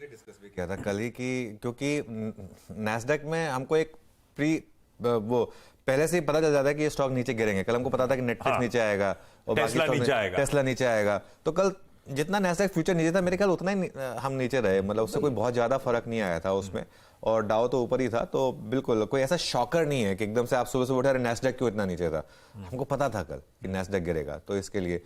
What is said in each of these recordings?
Discuss भी किया था कल ही कि क्योंकि नैस्डैक में हमको एक प्री वो पहले से ही पता चल जाता है कि ये स्टॉक नीचे गिरेंगे। कल हमको पता था कि नेटफ्लिक्स नीचे आएगा और टेस्ला नीचे आएगा, टेस्ला नीचे आएगा। तो कल जितना नैस्डैक फ्यूचर नीचे था मेरे ख्याल उतना ही हम नीचे रहे, मतलब उससे कोई बहुत ज्यादा फर्क नहीं आया था उसमें। और डाउ तो ऊपर ही था, तो बिल्कुल कोई ऐसा शॉकर नहीं है कि एकदम से आप सुबह सुबह उठे अरे नैस्डैक क्यों इतना नीचे था। हमको पता था कल कि नैस्डैक गिरेगा, तो इसके लिए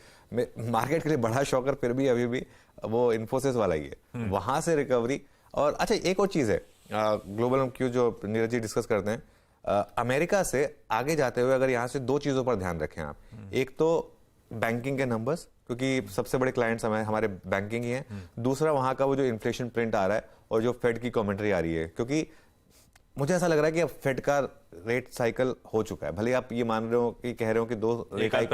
मार्केट के लिए बड़ा शॉकर फिर भी अभी भी वो इन्फोसिस वाला ही है, वहां से रिकवरी। और अच्छा एक और चीज है, ग्लोबल क्यू जो नीरज जी डिस्कस करते हैं, अमेरिका से आगे जाते हुए अगर यहाँ से दो चीजों पर ध्यान रखें आप, एक तो बैंकिंग के नंबर्स, क्योंकि सबसे बड़े क्लाइंट्स हमारे बैंकिंग ही हैं। दूसरा वहां का वो जो इन्फ्लेशन प्रिंट आ रहा है और जो फेड की कमेंट्री आ रही है, क्योंकि मुझे ऐसा लग रहा है कि अब फेड का रेट साइकिल हो चुका है। भले आप ये मान रहे हो कि कह रहे हो कि 2 रेट हाइक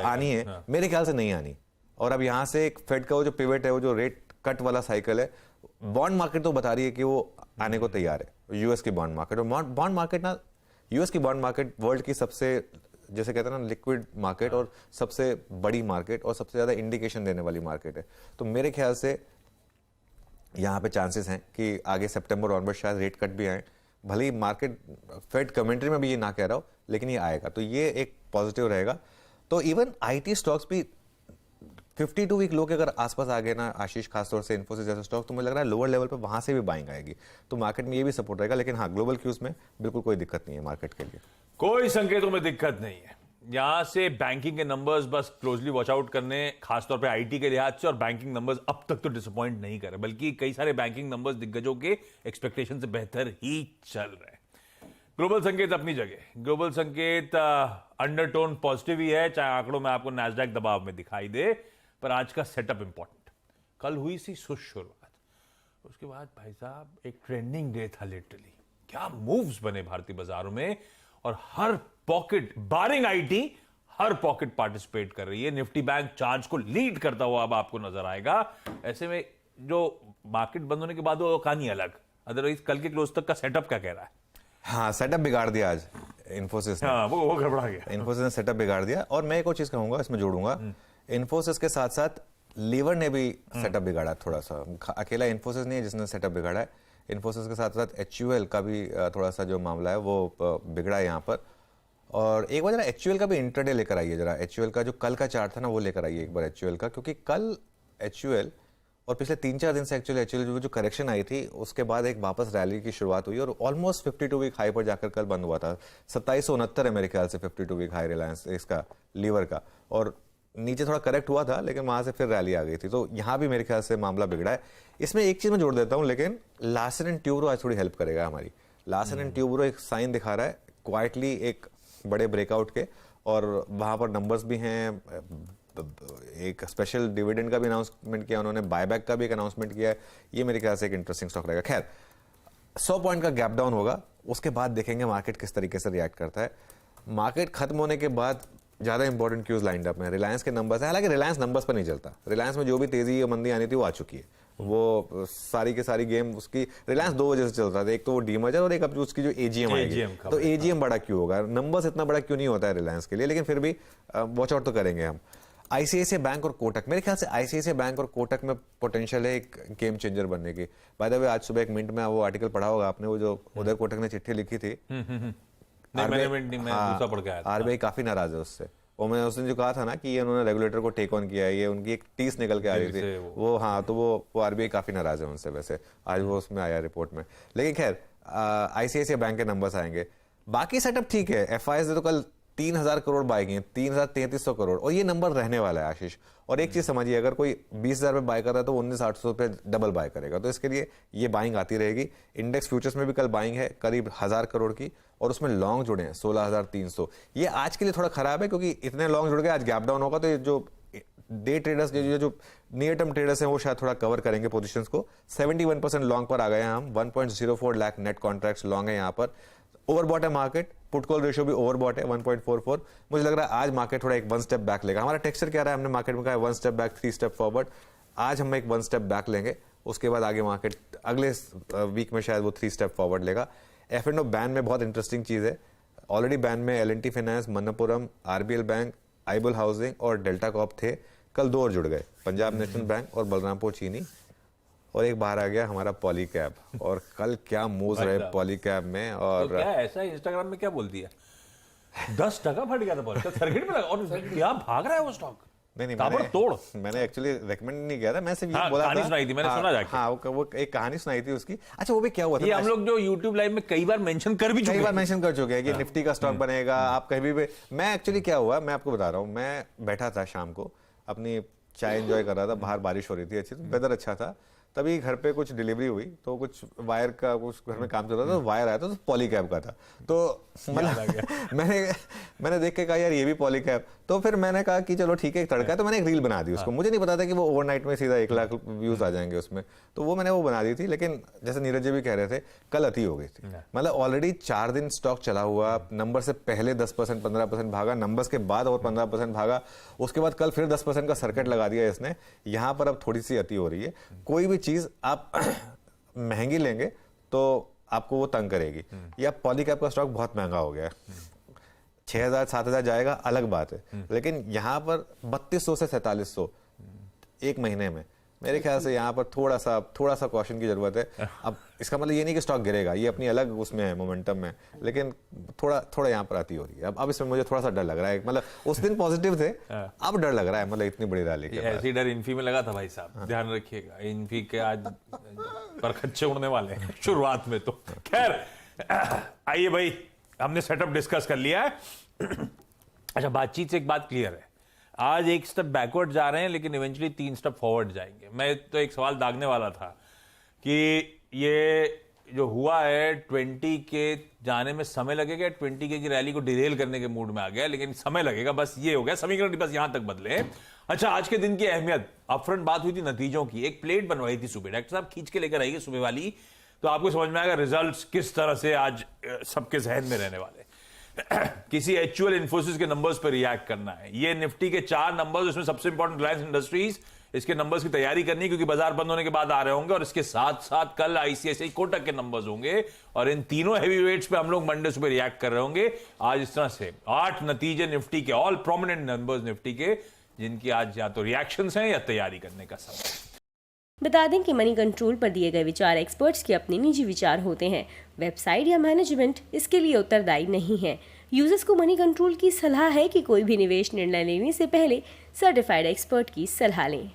आनी है, मेरे ख्याल से नहीं आनी। और अब यहां से एक फेड का वो जो पिवट है, वो जो रेट कट वाला साइकिल है, बॉन्ड मार्केट तो बता रही है कि वो आने को तैयार है, यूएस की बॉन्ड मार्केट। और बॉन्ड मार्केट ना, यूएस की बॉन्ड मार्केट वर्ल्ड की सबसे, जैसे कहते हैं ना, लिक्विड मार्केट और सबसे बड़ी मार्केट और सबसे ज्यादा इंडिकेशन देने वाली मार्केट है। तो मेरे ख्याल से यहाँ पे चांसेस हैं कि आगे सितंबर ऑनवर्ड शायद रेट कट भी आए। भले ही मार्केट फेड कमेंट्री में भी ये ना कह रहा हो, लेकिन ये आएगा, तो ये एक पॉजिटिव रहेगा। तो इवन आईटी स्टॉक्स भी 52 वीक लो के अगर आसपास आ गए ना आशीष, खासतौर से इन्फोसिस जैसे स्टॉक, तो मुझे लग रहा है लोअर लेवल पे वहां से भी बाइंग आएगी, तो मार्केट में ये भी सपोर्ट रहेगा। लेकिन हाँ, ग्लोबल क्यूज में बिल्कुल कोई दिक्कत नहीं है मार्केट के लिए, कोई संकेतों में दिक्कत नहीं है। यहां से बैंकिंग के नंबर्स बस क्लोजली वॉच आउट करने, खासतौर पे आईटी के लिहाज से। और बैंकिंग नंबर्स अब तक तो डिसअपॉइंट नहीं करे, बल्कि कई सारे बैंकिंग नंबर्स दिग्गजों के एक्सपेक्टेशन से बेहतर ही चल रहे हैं। ग्लोबल संकेत अपनी जगह, ग्लोबल संकेत अंडरटोन पॉजिटिव ही है, चाहे आंकड़ों में आपको नैस्डैक दबाव में दिखाई दे, पर आज का सेटअप इंपॉर्टेंट। कल हुई सी शुरुआत, उसके बाद भाई साहब एक ट्रेंडिंग डे था लिटरली। क्या मूव्स बने भारतीय बाजारों में, और हर पॉकेट बारिंग आईटी, हर पॉकेट पार्टिसिपेट कर रही है। निफ्टी बैंक चार्ज को लीड करता हुआ अब आपको नजर आएगा। ऐसे में जो मार्केट बंद होने के बाद वो कहानी अलग, अदरवाइज कल के क्लोज तक का सेटअप क्या कह रहा है? हाँ, सेटअप बिगाड़ दिया आज इन्फोसिस ने। हाँ, वो गड़बड़ा गया। इन्फोसिस ने सेटअप बिगाड़ दिया। और मैं एक और चीज कहूंगा, इसमें जोड़ूंगा, इन्फोसिस के साथ साथ लीवर ने भी सेटअप बिगाड़ा थोड़ा सा। अकेला इन्फोसिस नहीं है जिसने सेटअप बिगाड़ा है, इन्फोसिस के साथ साथ एचयूएल का भी थोड़ा सा जो मामला है वो बिगड़ा है यहाँ पर। और एक बार जरा एचयूएल का भी इंट्राडे लेकर आइए, जरा एचयूएल का जो कल का चार्ट था ना वो लेकर आइए एक बार एचयूएल का, क्योंकि कल एचयूएल और पिछले 3-4 दिन से एक्चुअली एचयूएल जो करेक्शन आई थी उसके बाद एक वापस रैली की शुरुआत हुई और ऑलमोस्ट 52 वीक हाई पर जाकर कल बंद हुआ था। 2769 है मेरे ख्याल से 52 वीक हाई रिलायंस इसका, लीवर का, और नीचे थोड़ा करेक्ट हुआ था लेकिन वहां से फिर रैली आ गई थी। तो यहां भी मेरे ख्याल से मामला बिगड़ा है। इसमें एक चीज मैं जोड़ देता हूं, लेकिन लार्सन एंड ट्यूब्रो आज थोड़ी हेल्प करेगा हमारी। लार्सन एंड ट्यूब्रो एक साइन दिखा रहा है क्वाइटली एक बड़े ब्रेकआउट के, और वहां पर नंबर्स भी हैं। एक स्पेशल डिविडेंड का भी अनाउंसमेंट किया उन्होंने, बायबैक का भी एक अनाउंसमेंट किया है। ये मेरे ख्याल से एक इंटरेस्टिंग स्टॉक रहेगा। खैर 100 पॉइंट का गैप डाउन होगा, उसके बाद देखेंगे मार्केट किस तरीके से रिएक्ट करता है। मार्केट खत्म होने के बाद ज्यादा इंपॉर्टेंट क्यूज लाइंड अप में रिलायंस के नंबर्स है। हालांकि रिलायंस नंबर्स पर नहीं चलता, रिलायंस में जो भी तेजी या मंदी आनी थी वो आ चुकी है। वो सारी की सारी गेम उसकी रिलायंस 2 वजह से चल रहा था, एक तो वो डीमर्जर और एक अब उसकी जो एजीएम आएगी। तो एजीएम बड़ा क्यों होगा, नंबर्स इतना बड़ा क्यों नहीं होता है रिलायंस के लिए, लेकिन फिर भी वॉच आउट तो करेंगे हम। आईसीआईसीआई बैंक और कोटक, मेरे ख्याल से आईसीआईसीआई बैंक और कोटक में पोटेंशियल है एक गेम चेंजर बनने की। बाय द वे आज सुबह एक मिनट में वो आर्टिकल पढ़ा होगा आपने, वो जो उदय कोटक ने चिट्ठी लिखी थी। आरबीआई काफी नाराज है उससे। और मैं उसने जो कहा था ना कि ये उन्होंने रेगुलेटर को टेक ऑन किया है, ये उनकी एक टीस निकल के आ रही थी वो। हाँ, तो वो आरबीआई काफी नाराज है उनसे, वैसे आज वो उसमें आया रिपोर्ट में। लेकिन खैर आईसीआईसीआई बैंक के नंबर्स आएंगे, बाकी सेटअप ठीक है। एफआईएस ने तो कल 3000 करोड़ बाय किए, 3300 करोड़, और ये नंबर रहने वाला है आशीष। और एक चीज समझिए, अगर कोई 20,000 पे बाय कर रहा है तो 19,800 पे डबल बाय करेगा, तो इसके लिए ये बाइंग आती रहेगी। इंडेक्स फ्यूचर्स में भी कल बाइंग है करीब 1000 करोड़ की, और उसमें लॉन्ग जुड़े हैं 16,300। ये आज के लिए थोड़ा खराब है क्योंकि इतने लॉन्ग जुड़ गए, आज गैप डाउन होगा तो ये जो डे ट्रेडर्स, जो नियर टर्म ट्रेडर्स हैं वो शायद थोड़ा कवर करेंगे पोजीशंस को। 71% लॉन्ग पर आ गए हैं हम, 1.04 लाख नेट कॉन्ट्रैक्ट्स लॉन्ग है यहाँ पर। ओवरबॉट है मार्केट, पुट कॉल रेशियो भी ओवरबॉट है 1.44। मुझे लग रहा है आज मार्केट थोड़ा एक 1 स्टेप बैक लेगा। हमारा टेक्सचर क्या रहा है, हमने मार्केट में कहा 1 स्टेप बैक 3 स्टेप फॉरवर्ड। आज हम एक 1 स्टेप बैक लेंगे, उसके बाद आगे मार्केट अगले वीक में शायद वो 3 स्टेप फॉरवर्ड लेगा। F&O बैन में बहुत इंटरेस्टिंग चीज है, ऑलरेडी बैन में L&T finance, Manappuram, RBL bank, आइबल हाउसिंग और डेल्टा कॉप थे। कल 2 और जुड़ गए, पंजाब नेशनल बैंक और बलरामपुर चीनी। और एक बाहर आ गया हमारा पॉलीकैब, और कल क्या मूव्स रहे पॉलीकैब में। और तो क्या ऐसा इंस्टाग्राम में क्या बोलती है 10% फट गया था पॉलीकैब, सर्किट में लगा, और क्या भाग रहा है वो स्टॉक। नहीं ताबड़तोड़। मैंने एक्चुअली रेकमेंड नहीं किया था, मैं सिर्फ ये हाँ, बोला कहानी था, सुनाई थी मैंने, सुना जाके। हाँ, वो एक कहानी सुनाई थी उसकी। अच्छा, वो भी क्या हुआ था, ये हम लोग जो YouTube लाइव में कई बार मेंशन कर भी चुके हैं, कई बार मेंशन कर चुके हैं कि निफ्टी का स्टॉक बनेगा, आप कहीं भी। मैं एक्चुअली क्या हुआ, मैं आपको बता रहा हूँ, मैं बैठा था शाम को, अपनी चाय एंजॉय कर रहा था, बाहर बारिश हो रही थी अच्छी, तो वेदर अच्छा था। तभी घर पे कुछ डिलीवरी हुई, तो कुछ वायर का कुछ घर में काम चल रहा था, तो वायर आया था, तो पॉलीकैब का था। तो मैंने देख के कहा यार ये भी पॉलीकैब। तो फिर मैंने कहा कि चलो ठीक है, एक तड़का है, तो मैंने एक रील बना दी उसको। मुझे नहीं पता था कि वो ओवरनाइट में सीधा 1 लाख व्यूज आ जाएंगे उसमें, तो वो मैंने वो बना दी थी। लेकिन जैसे नीरज जी भी कह रहे थे, कल अति हो गई थी। मतलब ऑलरेडी 4 दिन स्टॉक चला हुआ, नंबर से पहले 10% 15% भागा, नंबर्स के बाद और 15% भागा, उसके बाद कल फिर 10% का सर्किट लगा दिया इसने। यहाँ पर अब थोड़ी सी अति हो रही है। कोई भी चीज आप महंगी लेंगे तो आपको वो तंग करेगी। या पॉलीकैब का स्टॉक बहुत महंगा हो गया है, 6,000 7,000 जाएगा अलग बात है, लेकिन यहाँ पर 3200 से 4700 एक महीने में, मेरे ख्याल से यहाँ पर थोड़ा सा कॉशन की जरूरत है। अब इसका मतलब ये नहीं कि स्टॉक गिरेगा, ये अपनी अलग उसमें है, मोमेंटम में, लेकिन थोड़ा यहाँ पर आती हो रही है। अब इसमें मुझे थोड़ा सा डर लग रहा है। मतलब उस दिन पॉजिटिव थे, अब डर लग रहा है, मतलब इतनी बड़ी रैली के बाद। ऐसी डर इन्फी में लगा था भाई साहब, ध्यान रखिएगा, इन्फी के आज परखच्चे उड़ने वाले हैं शुरुआत में। तो खैर आइए भाई, हमने सेटअप डिस्कस कर लिया है। अच्छा, बातचीत से एक बात क्लियर है, आज एक स्टेप बैकवर्ड जा रहे हैं, लेकिन इवेंचुअली 3 स्टेप फॉरवर्ड जाएंगे। मैं तो एक सवाल दागने वाला था कि ये जो हुआ है 20 के जाने में समय लगेगा, 20 के की रैली को डिरेल करने के मूड में आ गया, लेकिन समय लगेगा, बस ये हो गया समीकरण, बस यहां तक बदले। अच्छा, आज के दिन की अहमियत, अपफ्रंट बात हुई थी नतीजों की, एक प्लेट बनवाई थी सुबह, डॉक्टर साहब खींच के लेकर आएंगे सुबह वाली, तो आपको समझ में आएगा रिजल्ट्स किस तरह से आज सबके जहन में रहने वाले। किसी एचयूएल इन्फोसिस के नंबर्स पर रिएक्ट करना है। ये निफ्टी के 4 नंबर्स, उसमें सबसे इंपॉर्टेंट रिलायंस इंडस्ट्रीज, इसके नंबर्स की तैयारी करनी है क्योंकि बाजार बंद होने के बाद आ रहे होंगे, और इसके साथ साथ कल आईसीआईसीआई कोटक के नंबर्स होंगे, और इन तीनों हैवीवेट्स पे हम लोग मंडे सुबह रिएक्ट कर रहे होंगे। आज इस तरह से 8 नतीजे निफ्टी के, ऑल प्रोमिनेंट नंबर्स निफ्टी के, जिनकी आज या तो रिएक्शंस हैं या तैयारी करने का समय। बता दें कि मनी कंट्रोल पर दिए गए विचार एक्सपर्ट्स के अपने निजी विचार होते हैं। वेबसाइट या मैनेजमेंट इसके लिए उत्तरदायी नहीं है। यूजर्स को मनी कंट्रोल की सलाह है कि कोई भी निवेश निर्णय लेने से पहले सर्टिफाइड एक्सपर्ट की सलाह लें।